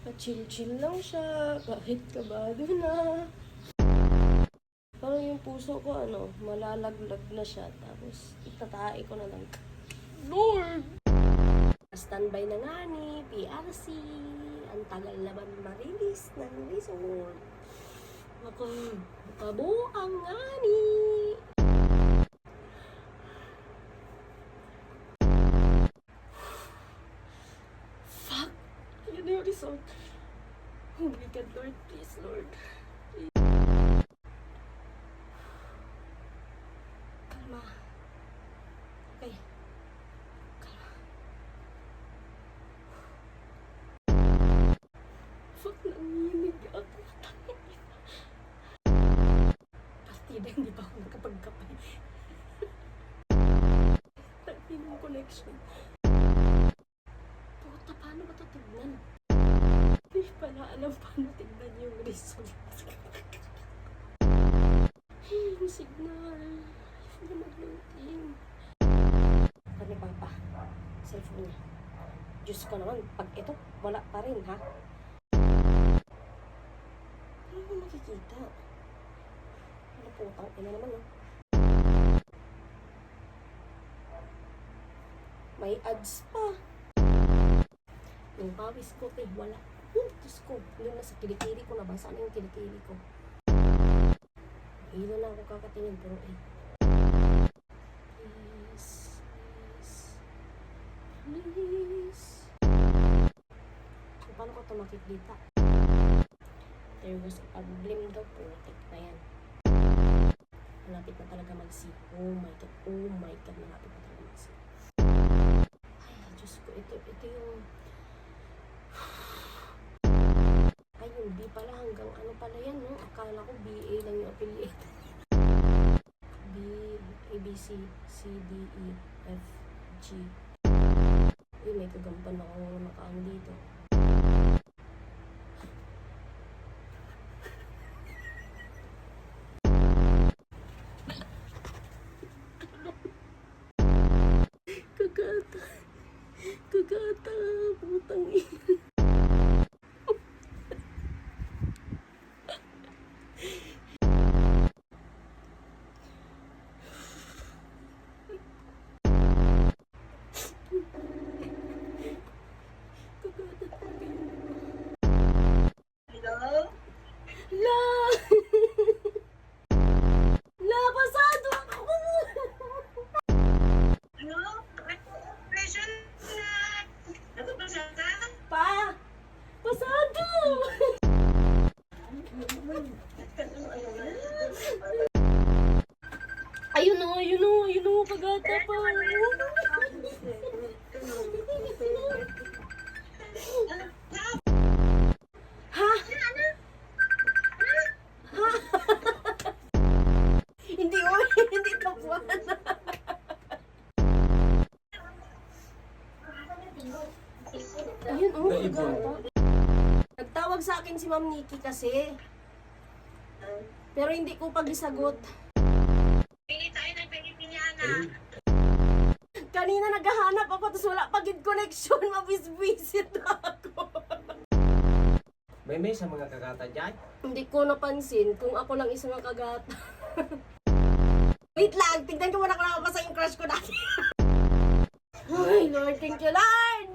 Naka-chill-chill lang siya, kahit kabado na. Parang yung puso ko, malalaglag na siya. Tapos, itatae ko na lang. Lord! Standby na nga ni PRC. Ang tagal na ba marilis ng resort? Makabuo ang nga ni. Fuck! Ayun na yung resort. Oh my God, Lord. Please, Lord. Please. Kalma. Okay. Kalma. Fuck, nanginig ako. Partida, hindi pa ako nakapagkapay. Nag-inom connection. Puta, paano ba ito tignan? Hindi pala alam paano tignan yung result. Yung signal. Ayaw na mag-loading. Ano ni Papa? Cellphone niya. Diyos ko naman, pag ito, wala pa rin, ha? Ano mo makikita? Ano po, ina naman, no? May ads pa. Yung pawis ko, wala. Diyos ko, yun na sa kilikili ko, nabasa na yung kilikili ko. Hilo na ako kakatingin, pero please, please, please. So, paano ko ito makikita? There was a problem daw, putik na yan. Malapit na talaga mag-see. Oh my God, malapit na talaga mag-see. Ay, Diyos ko, ito yung... Ay, yung B pala, hanggang ano pala yan, no? Akala ko BA lang yung affiliate. B, A, B, C, C, D, E, F, G. Uy, may kagampan ako nakaano dito. Kagata, putang ina. Hello? La! La, pasado ako! Ano? Operation na... Ano ba siya? Pa! Pasado! Ayun o, kagata pa. Ha? Ha? Hindi kapuan. Ayun o, kagata. Nagtawag sa akin si Ma'am Nikki kasi. Pero hindi ko pag-isagot. Pili tayo ng Pilipiniana. Kanina naghahanap ako tapos wala pag-in connection. Mabis-visit ako. May sa mga kagata dyan? Hindi ko napansin kung ako lang isang kagata. Wait lang, tignan ko muna kung nakapasa yung crush ko dati. Ay, Lord, thank you, Lord!